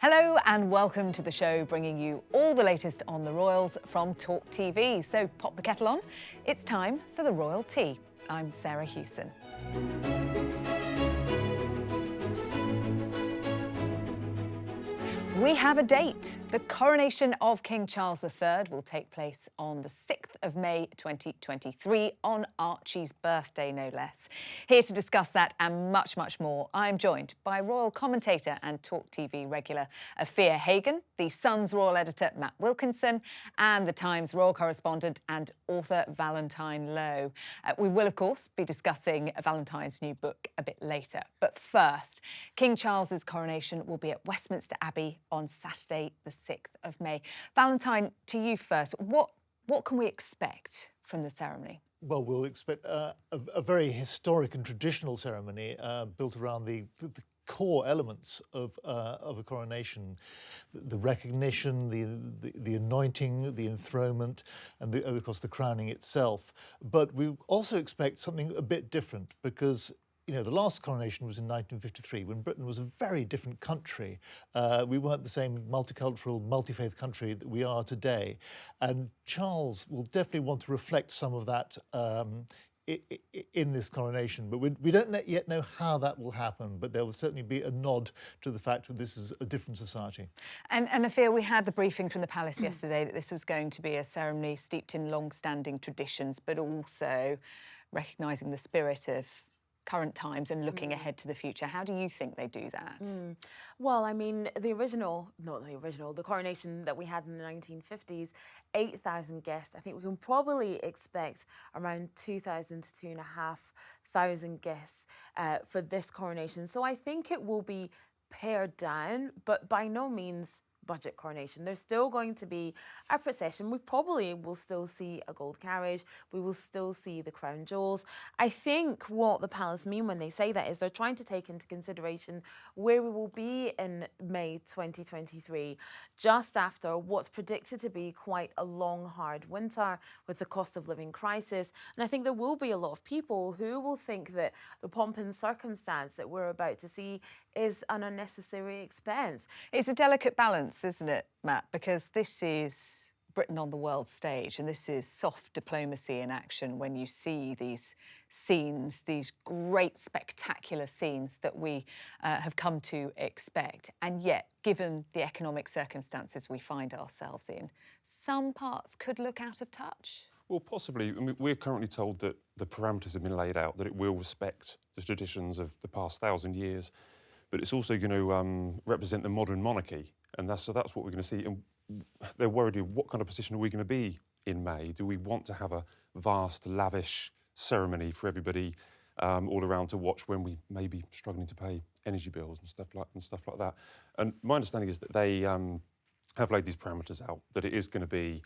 Hello and welcome to the show, bringing you all the latest on the royals from TalkTV. So pop the kettle on. It's time for the Royal Tea. I'm Sarah Hewson. We have a date. The coronation of King Charles III will take place on the 6th of May 2023, on Archie's birthday, no less. Here to discuss that and much, much more, I'm joined by royal commentator and TalkTV regular Afua Hagan, the Sun's royal editor Matt Wilkinson, and the Times royal correspondent and author Valentine Low. We will, of course, be discussing Valentine's new book a bit later. But first, King Charles's coronation will be at Westminster Abbey on Saturday, the 6th of May. Valentine, to you first, what can we expect from the ceremony? Well, we'll expect a very historic and traditional ceremony built around the core elements of a coronation: the recognition, the anointing, the enthronement, and of course the crowning itself. But we also expect something a bit different, because the last coronation was in 1953, when Britain was a very different country. We weren't the same multicultural, multi-faith country that we are today. And Charles will definitely want to reflect some of that in this coronation. But we don't yet know how that will happen, but there will certainly be a nod to the fact that this is a different society. And Afua, we had the briefing from the palace yesterday that this was going to be a ceremony steeped in long-standing traditions, but also recognising the spirit of current times and looking ahead to the future. How do you think they do that? Well, I mean, the coronation that we had in the 1950s, 8,000 guests. I think we can probably expect around 2,000 to 2,500 guests for this coronation. So I think it will be pared down, but by no means budget coronation. There's still going to be a procession. We probably will still see a gold carriage. We will still see the crown jewels. I think what the palace mean when they say that is they're trying to take into consideration where we will be in May 2023, just after what's predicted to be quite a long, hard winter with the cost of living crisis. And I think there will be a lot of people who will think that the pomp and circumstance that we're about to see is an unnecessary expense. It's a delicate balance, isn't it, Matt? Because this is Britain on the world stage, and this is soft diplomacy in action when you see these scenes, these great spectacular scenes that we have come to expect. And yet, given the economic circumstances we find ourselves in, some parts could look out of touch. Well, possibly. I mean, we're currently told that the parameters have been laid out, that it will respect the traditions of the past 1,000 years, but it's also going to represent the modern monarchy, and that's what we're going to see. And they're worried, what kind of position are we going to be in May? Do we want to have a vast, lavish ceremony for everybody all around to watch when we may be struggling to pay energy bills and stuff like that? And my understanding is that they have laid these parameters out, that it is going to be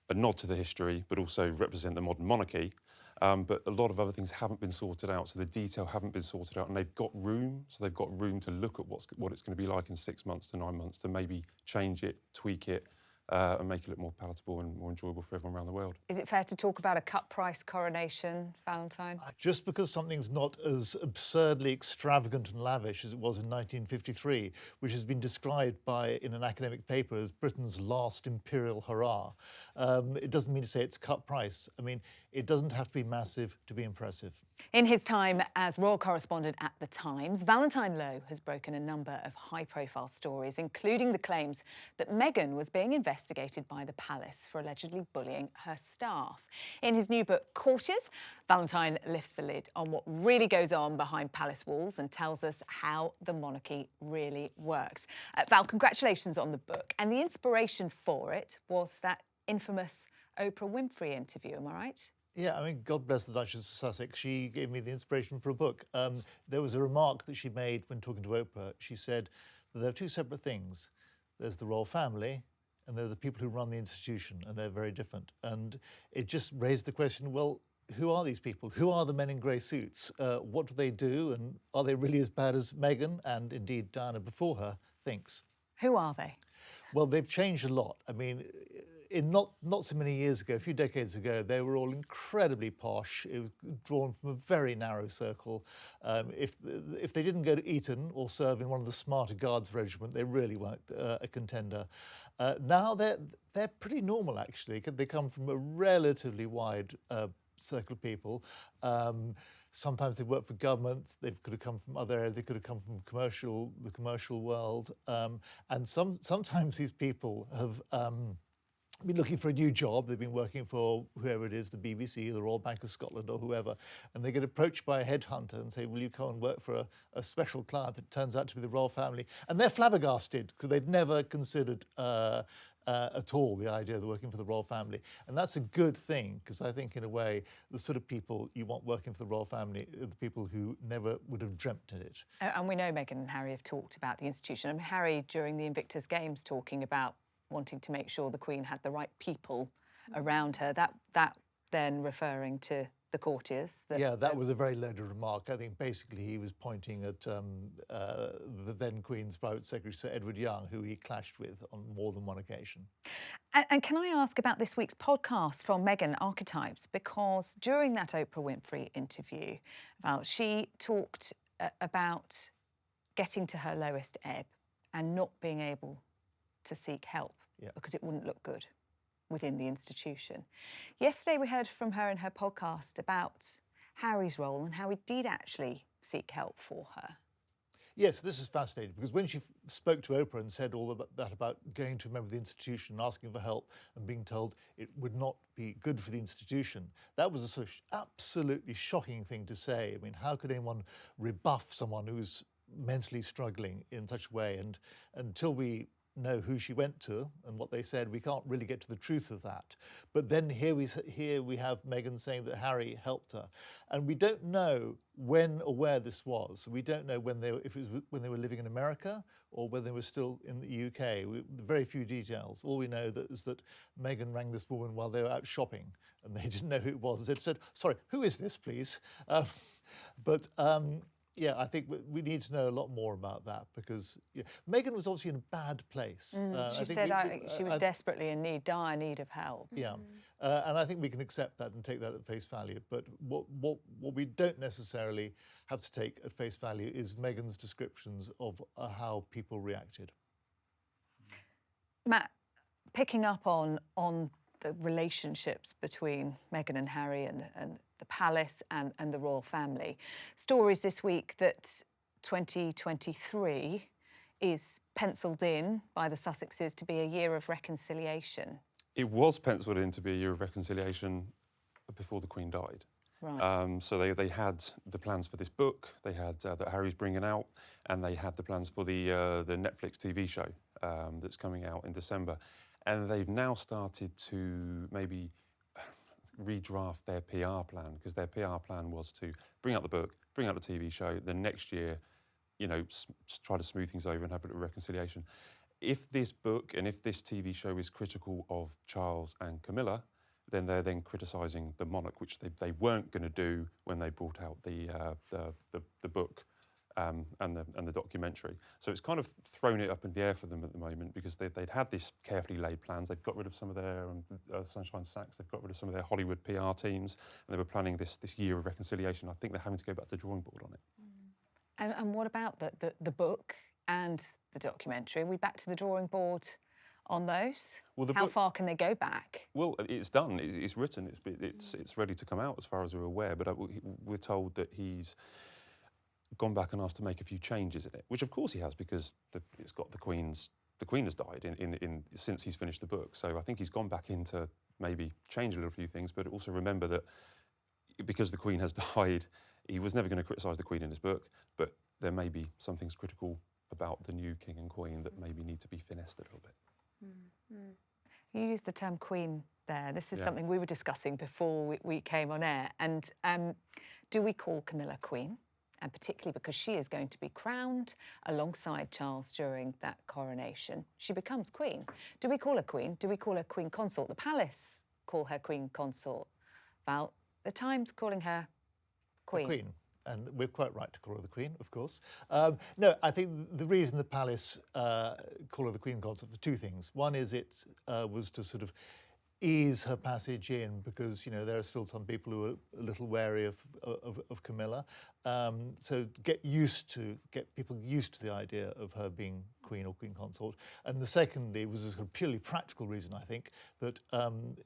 a nod to the history, but also represent the modern monarchy. But a lot of other things haven't been sorted out, so the detail haven't been sorted out, and they've got room. So they've got room to look at what it's going to be like in 6 months to 9 months, to maybe change it, tweak it, and make it look more palatable and more enjoyable for everyone around the world. Is it fair to talk about a cut-price coronation, Valentine? Just because something's not as absurdly extravagant and lavish as it was in 1953, which has been described in an academic paper as Britain's last imperial hurrah, it doesn't mean to say it's cut price. I mean, it doesn't have to be massive to be impressive. In his time as royal correspondent at The Times, Valentine Low has broken a number of high-profile stories, including the claims that Meghan was being investigated by the palace for allegedly bullying her staff. In his new book, Courtiers, Valentine lifts the lid on what really goes on behind palace walls and tells us how the monarchy really works. Val, congratulations on the book. And the inspiration for it was that infamous Oprah Winfrey interview, am I right? Yeah, I mean, God bless the Duchess of Sussex. She gave me the inspiration for a book. There was a remark that she made when talking to Oprah. She said that there are two separate things. There's the royal family, and there are the people who run the institution, and they're very different. And it just raised the question, well, who are these people? Who are the men in grey suits? What do they do? And are they really as bad as Meghan, and indeed Diana before her, thinks? Who are they? Well, they've changed a lot. I mean, not so many years ago, a few decades ago, they were all incredibly posh. It was drawn from a very narrow circle. If they didn't go to Eton or serve in one of the smarter Guards regiment, they really weren't a contender. Now they're pretty normal, actually. They come from a relatively wide circle of people. Sometimes they work for government. They could have come from other areas. They could have come from the commercial world. And sometimes these people have been looking for a new job. They've been working for whoever it is, the BBC, the Royal Bank of Scotland, or whoever, and they get approached by a headhunter and say, "Will you come and work for a special client that turns out to be the royal family?" And they're flabbergasted because they'd never considered at all the idea of working for the royal family. And that's a good thing, because I think, in a way, the sort of people you want working for the royal family are the people who never would have dreamt of it. And we know Meghan and Harry have talked about the institution. I mean, Harry, during the Invictus Games, talking about wanting to make sure the Queen had the right people around her. That then referring to the courtiers. Yeah, that was a very loaded remark. I think basically he was pointing at the then Queen's private secretary, Sir Edward Young, who he clashed with on more than one occasion. And can I ask about this week's podcast from Meghan, Archetypes? Because during that Oprah Winfrey interview, Val, she talked about getting to her lowest ebb and not being able to seek help because it wouldn't look good within the institution. Yesterday we heard from her in her podcast about Harry's role and how he did actually seek help for her. Yes, this is fascinating, because when she spoke to Oprah and said all about that about going to a member of the institution, asking for help and being told it would not be good for the institution, that was a sort of absolutely shocking thing to say. I mean, how could anyone rebuff someone who's mentally struggling in such a way? And until we know who she went to and what they said, we can't really get to the truth of that. But then here we have Meghan saying that Harry helped her, and we don't know when or where this was. We don't know if it was when they were living in America or when they were still in the UK. Very few details. All we know is that Meghan rang this woman while they were out shopping, and they didn't know who it was. They said, "Sorry, who is this, please?" Yeah, I think we need to know a lot more about that, because Meghan was obviously in a bad place. She said she was desperately in need, dire need of help. Yeah, and I think we can accept that and take that at face value. But what we don't necessarily have to take at face value is Meghan's descriptions of how people reacted. Matt, picking up on the relationships between Meghan and Harry and the palace and the royal family. Stories this week that 2023 is pencilled in by the Sussexes to be a year of reconciliation. It was pencilled in to be a year of reconciliation before the Queen died. Right. So they had the plans for this book, they had that Harry's bringing out, and they had the plans for the Netflix TV show that's coming out in December. And they've now started to maybe redraft their PR plan, because their PR plan was to bring out the book, bring out the TV show, then next year, try to smooth things over and have a little reconciliation. If this book and if this TV show is critical of Charles and Camilla, then they're then criticising the monarch, which they weren't going to do when they brought out the book and the documentary. So it's kind of thrown it up in the air for them at the moment, because they'd had this carefully laid plans. They've got rid of some of their Sunshine Sacks, they've got rid of some of their Hollywood PR teams, and they were planning this year of reconciliation. I think they're having to go back to the drawing board on it. And what about the book and the documentary? Are we back to the drawing board on those? Well, how far can they go back? Well, it's done. It's written. It's ready to come out, as far as we're aware. But we're told that he's gone back and asked to make a few changes in it, which of course he has, because it's got the Queen has died since he's finished the book. So I think he's gone back in to maybe change a little few things, but also remember that because the Queen has died, he was never going to criticise the Queen in his book, but there may be some things critical about the new King and Queen that maybe need to be finessed a little bit. You used the term Queen there. This is something we were discussing before we came on air. And do we call Camilla Queen? And particularly because she is going to be crowned alongside Charles during that coronation. She becomes Queen. Do we call her Queen? Do we call her Queen Consort? The palace call her Queen Consort. Val, the Times calling her Queen. The Queen. And we're quite right to call her the Queen, of course. No, I think the reason the palace call her the Queen Consort for two things. One is it was to sort of ease her passage in, because there are still some people who are a little wary of Camilla. So get people used to the idea of her being queen or queen consort. And the secondly was a sort of purely practical reason, I think, that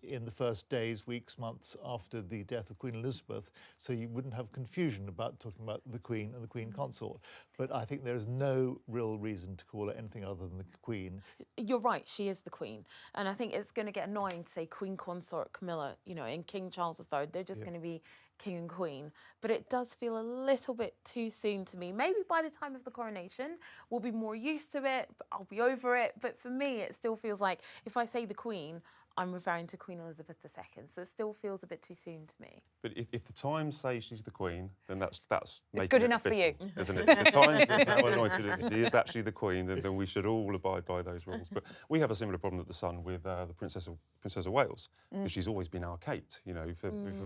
in the first days, weeks, months after the death of Queen Elizabeth, so you wouldn't have confusion about talking about the queen and the queen consort. But I think there is no real reason to call her anything other than the queen. You're right, she is the queen. And I think it's going to get annoying to say queen consort Camilla, in King Charles III. They're just going to be king and queen. But it does feel a little bit too soon to me. Maybe by the time of the coronation, we'll be more used to it. I'll be over it. But for me, it still feels like if I say the queen, I'm referring to Queen Elizabeth II. So it still feels a bit too soon to me. But if the Times say she's the Queen, then that's it's good enough official, for you, isn't it? If the Times is now anointed that she is actually the Queen, then we should all abide by those rules. But we have a similar problem at the Sun with the Princess of Wales, because she's always been our Kate.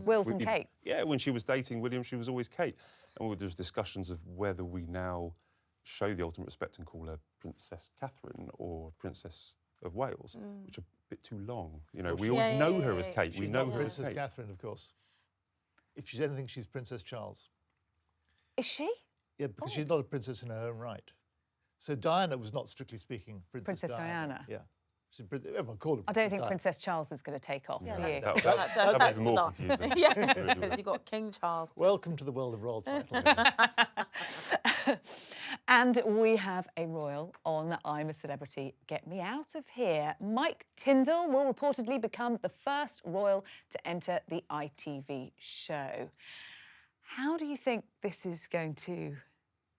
Wilson Kate. Yeah, when she was dating William, she was always Kate. And there's discussions of whether we now show the ultimate respect and call her Princess Catherine or Princess of Wales, which are a bit too long. We all know her as Kate. We know her as Princess Kate. Catherine, of course. If she's anything, she's Princess Charles. Is she? Yeah, because she's not a princess in her own right. So Diana was not, strictly speaking, Princess Diana. Yeah. Everyone called her I don't think Princess Charles is going to take off, do you? That'd be more confusing. Yeah, because you've got King Charles. Welcome to the world of royal titles. And we have a royal on I'm a Celebrity, Get Me Out of Here. Mike Tindall will reportedly become the first royal to enter the ITV show. How do you think this is going to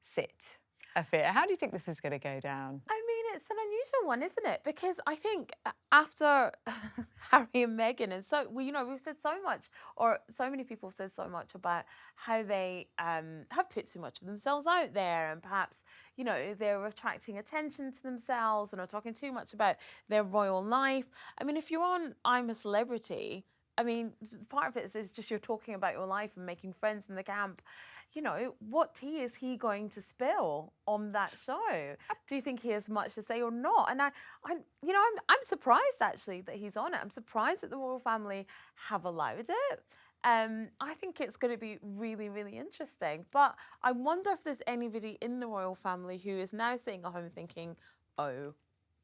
sit, Afua? How do you think this is going to go down? I mean, it's an unusual one, isn't it? Because I think after Harry and Meghan, and we've said so much, or so many people have said so much about how they have put too much of themselves out there, and perhaps, they're attracting attention to themselves and are talking too much about their royal life. I mean, if you're on I'm a Celebrity, I mean, part of it is just you're talking about your life and making friends in the camp. What tea is he going to spill on that show? Do you think he has much to say or not? And I'm surprised actually that he's on it. I'm surprised that the royal family have allowed it. I think it's going to be really, really interesting. But I wonder if there's anybody in the royal family who is now sitting at home thinking, oh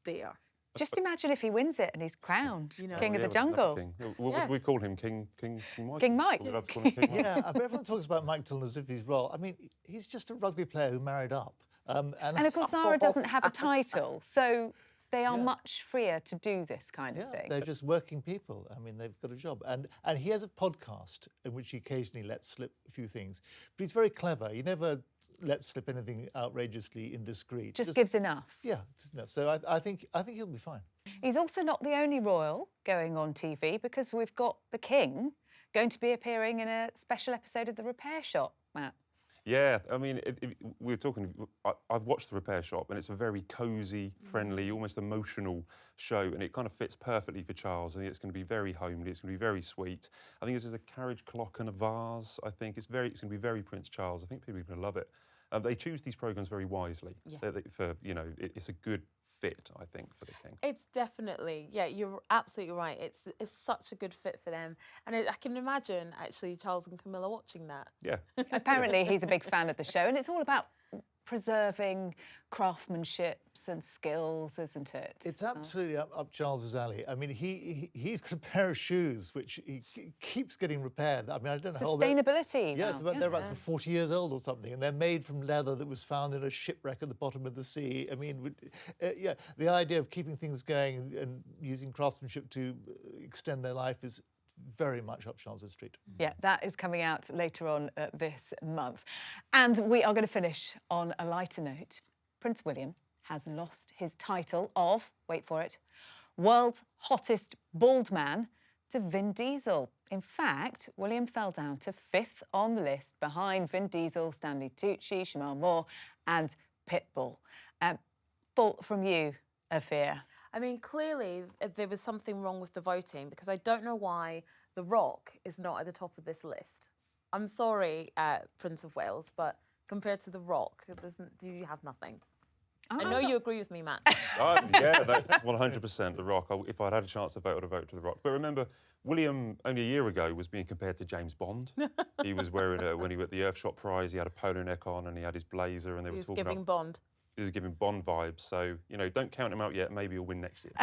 dear. Just imagine if he wins it and he's crowned King of the Jungle. We call him King Mike. King Mike. We'd love to call him King Mike. Yeah, but everyone talks about Mike Tindall as if he's royal. I mean, he's just a rugby player who married up. And of course, Zara doesn't have a title, so they are much freer to do this kind of thing. They're just working people. I mean, they've got a job. And he has a podcast in which he occasionally lets slip a few things. But he's very clever. He never lets slip anything outrageously indiscreet. Just gives enough. Yeah, enough. So I think he'll be fine. He's also not the only royal going on TV, because we've got the King going to be appearing in a special episode of The Repair Shop, Matt. Yeah, I mean, we're talking. I've watched The Repair Shop, and it's a very cosy, friendly, almost emotional show, and it kind of fits perfectly for Charles. I think it's going to be very homely. It's going to be very sweet. I think this is a carriage clock and a vase. I think it's going to be very Prince Charles. I think people are going to love it. They choose these programmes very wisely. Yeah. It's a good fit, I think, for the King. It's definitely, you're absolutely right. It's such a good fit for them. And I can imagine, actually, Charles and Camilla watching that. Yeah. Apparently, he's a big fan of the show, and it's all about preserving craftsmanships and skills, isn't it? It's absolutely up Charles's alley. I mean, he's got a pair of shoes which he keeps getting repaired. I mean, I don't know how old sustainability. Yes, but they're about 40 years old or something, and they're made from leather that was found in a shipwreck at the bottom of the sea. I mean, the idea of keeping things going and using craftsmanship to extend their life is very much up Charles's street. Yeah, that is coming out later on this month. And we are going to finish on a lighter note. Prince William has lost his title of, wait for it, world's hottest bald man to Vin Diesel. In fact, William fell down to 5th on the list behind Vin Diesel, Stanley Tucci, Shamal Moore and Pitbull. Thought from you, Afua? I mean, clearly there was something wrong with the voting, because I don't know why The Rock is not at the top of this list. I'm sorry, Prince of Wales, but compared to The Rock, you have nothing. I know you agree with me, Matt. Yeah, that's 100% The Rock. If I'd had a chance to vote, I'd have voted for The Rock. But remember, William, only a year ago, was being compared to James Bond. He was wearing, when he was at the Earthshot Prize, he had a polo neck on and he had his blazer, and they were talking giving about... Bond. He was giving Bond vibes, so, you know, don't count him out yet. Maybe he'll win next year.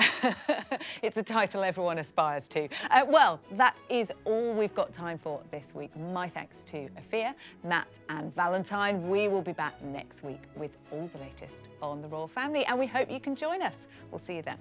It's a title everyone aspires to. Well, that is all we've got time for this week. My thanks to Afua, Matt and Valentine. We will be back next week with all the latest on the royal family, and we hope you can join us. We'll see you then.